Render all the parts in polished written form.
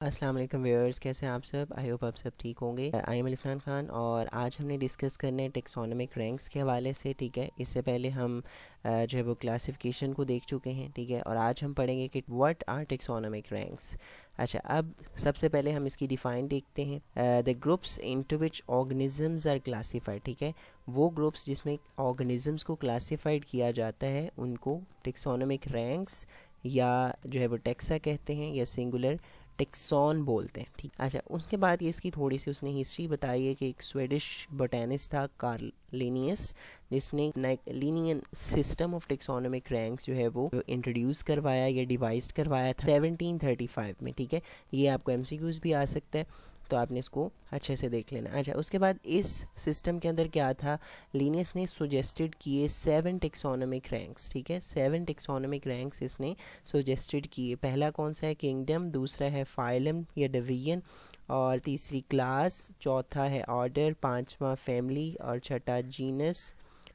अस्सलाम वालेकुम व्यूअर्स, कैसे हैं आप सब। आई होप आप सब ठीक होंगे। आई एम इरफान खान और आज हमने डिस्कस करना है टेक्सोनोमिक रैंक्स के हवाले से। ठीक है, इससे पहले हम जो है वो क्लासिफिकेशन को देख चुके हैं। ठीक है, और आज हम पढ़ेंगे कि व्हाट आर टेक्सोनोमिक रैंक्स। अच्छा, अब सबसे पहले हम इसकी डिफ़ाइन देखते हैं। The groups into which organisms are classified. ठीक है, वो ग्रुप्स जिसमें ऑर्गेनिजम्स को क्लासिफाइड किया जाता है उनको टेक्सोनोमिक रैंक्स या जो है वो टेक्सा कहते हैं या सिंगुलर टेक्सॉन बोलते हैं। ठीक, अच्छा, उसके बाद ये इसकी थोड़ी सी उसने हिस्ट्री बताई है कि एक स्वेडिश बोटेनिस्ट था कार्ल लिनियस, जिसने Linnean system of taxonomic ranks जो है वो इंट्रोड्यूस करवाया या डिवाइस करवाया था 1735 में। ठीक है, ये आपको एमसीक्यूज भी आ सकता है, तो आपने इसको अच्छे से देख लेना। अच्छा, उसके बाद इस सिस्टम के अंदर क्या था, लीनियस ने सुजेस्टेड किए 7 टेक्सोनोमिक रैंक्स। ठीक है, 7 टेक्सोनोमिक रैंक्स इसने सुजेस्टेड किए। पहला कौन सा है, किंगडम, दूसरा है फाइलम या डिवीजन, और तीसरी क्लास, चौथा है ऑर्डर, पांचवा फैमिली और छठा जीनस।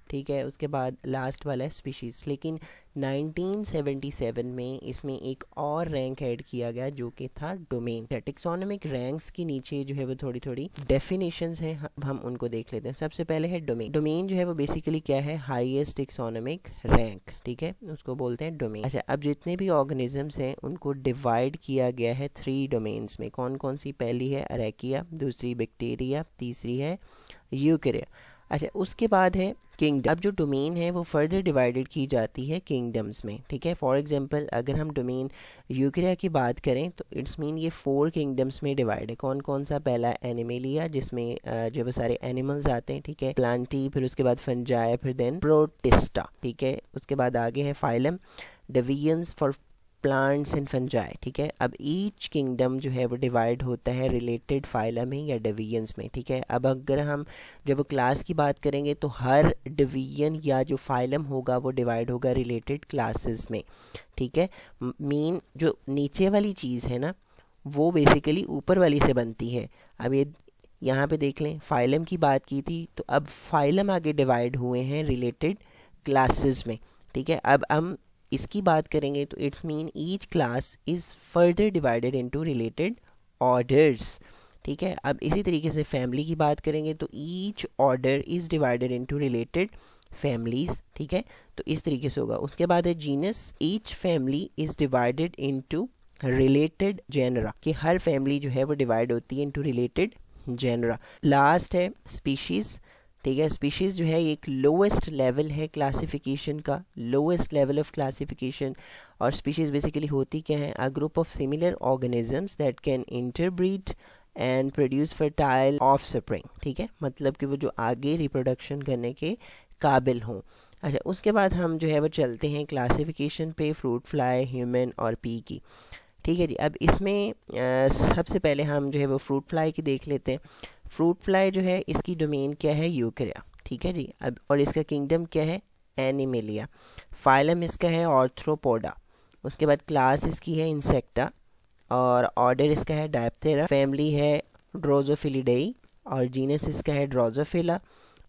ठीक है, उसके बाद लास्ट वाला है स्पीशीज़। लेकिन 1977 में इसमें एक और रैंक ऐड किया गया जो कि था डोमेन। टेक्सोनोमिक रैंक्स के नीचे जो है वो थोड़ी थोड़ी डेफिनेशंस हैं, हम उनको देख लेते हैं। सबसे पहले है डोमेन। डोमेन जो है वो बेसिकली क्या है, हाईएस्ट टेक्सोनोमिक रैंक। ठीक है, उसको बोलते हैं डोमेन। अच्छा, अब जितने भी ऑर्गेनिजम्स हैं उनको डिवाइड किया गया है 3 डोमेन्स में। कौन कौन सी, पहली है अरेकिया, दूसरी बैक्टीरिया, तीसरी है यूकेरिया। अच्छा, उसके बाद है किंगडम। अब जो डोमेन है वो फर्दर डिवाइडेड की जाती है किंगडम्स में। ठीक है, फॉर एग्जांपल अगर हम डोमेन यूकेरिया की बात करें तो इट्स मीन ये 4 किंगडम्स में डिवाइड है। कौन कौन सा, पहला एनिमेलिया जिसमें जो वो सारे एनिमल्स आते हैं। ठीक है, प्लांटी, फिर उसके बाद फंजाई, फिर देन प्रोटिस्टा। ठीक है, उसके बाद आगे है phylum, divisions for plants and fungi. ठीक है, अब ईच किंगडम जो है वो डिवाइड होता है रिलेटेड फाइलम में या डिवीजन्स में। ठीक है, अब अगर हम जब क्लास की बात करेंगे तो हर डिवीजन या जो फाइलम होगा वो डिवाइड होगा रिलेटेड क्लासेस में। ठीक है, मेन जो नीचे वाली चीज़ है ना वो बेसिकली ऊपर वाली से बनती है। अब ये यहाँ पे देख लें, फाइलम की बात की थी तो अब फाइलम आगे डिवाइड हुए हैं रिलेटेड क्लासेस में। ठीक है, अब हम इसकी बात करेंगे तो it's mean each class is further divided into related orders. ठीक है, अब इसी तरीके से फैमिली की बात करेंगे तो each order is divided into related families. ठीक है, तो इस तरीके से होगा। उसके बाद है genus, each family is divided into related genera, कि हर फैमिली जो है वो डिवाइड होती है इनटू रिलेटेड जेनरा। लास्ट है स्पीशीज़। ठीक है, स्पीशीज़ जो है एक लोएस्ट लेवल है क्लासिफिकेशन का, लोएस्ट लेवल ऑफ क्लासिफिकेशन। और स्पीशीज़ बेसिकली होती क्या है, a group of similar organisms that can interbreed and produce fertile offspring. ठीक है, मतलब कि वो जो आगे रिप्रोडक्शन करने के काबिल हों। अच्छा, उसके बाद हम जो है वो चलते हैं क्लासिफिकेशन पे, फ्रूट फ्लाई, ह्यूमन और पी की। ठीक है जी, अब इसमें सबसे पहले हम जो है वो फ्रूट फ्लाई की देख लेते हैं। फ्रूट फ्लाई जो है इसकी डोमेन क्या है, यूकेरिया। ठीक है जी, अब और इसका किंगडम क्या है, एनिमेलिया। फाइलम इसका है ऑर्थ्रोपोडा। उसके बाद क्लास इसकी है इंसेक्टा, और ऑर्डर इसका है डायप्टेरा। फैमिली है ड्रोजोफिलिडेई, और जीनस इसका है ड्रोजोफिला,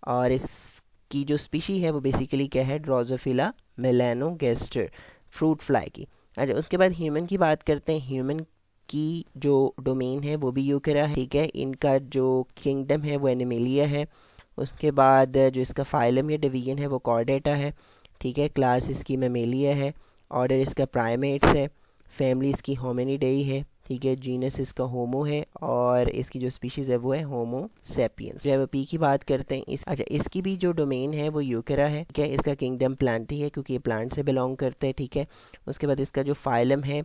और इसकी जो स्पीशी है वो बेसिकली क्या है, ड्रोजोफिला मेलानोगेस्टर, फ्रूट फ्लाई की। अच्छा, उसके बाद ह्यूमन की बात करते हैं। ह्यूमन की जो डोमेन है वो भी यूकेरा है। ठीक है, इनका जो किंगडम है वो एनिमेलिया है। उसके बाद जो इसका फाइलम या डिवीजन है वो कॉर्डेटा है। ठीक है, क्लास इसकी मेमेलिया है, ऑर्डर इसका प्राइमेट्स है, फैमिली इसकी होमिनिडेई है। ठीक है, जीनस इसका होमो है, और इसकी जो स्पीशीज़ है वो है होमो सेपियंस। जब पी की बात करते हैं अच्छा, इसकी भी जो डोमेन है वो यूकेरा है। ठीक है, इसका किंगडम प्लांटी है क्योंकि ये प्लांट से बिलोंग करते हैं। ठीक है, उसके बाद इसका जो फाइलम है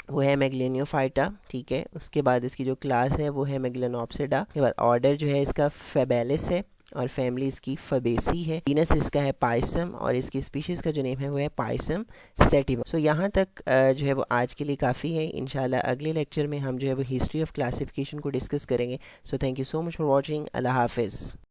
वो है मैगलेनियोफाइटा। ठीक है, उसके बाद इसकी जो क्लास है वो है मैगलेनोप्सिडा। उसके बाद ऑर्डर जो है इसका फेबेलिस है, और फैमिली इसकी फबेसी है। जीनस इसका है पाइसम, और इसकी स्पीशीज़ का जो नेम है वो है पाइसम सेटिवम। सो यहाँ तक जो है वो आज के लिए काफ़ी है। इंशाल्लाह अगले लेक्चर में हम जो है वो हिस्ट्री ऑफ क्लासिफिकेशन को डिस्कस करेंगे। So thank you so much for watching. अल्लाह हाफिज़।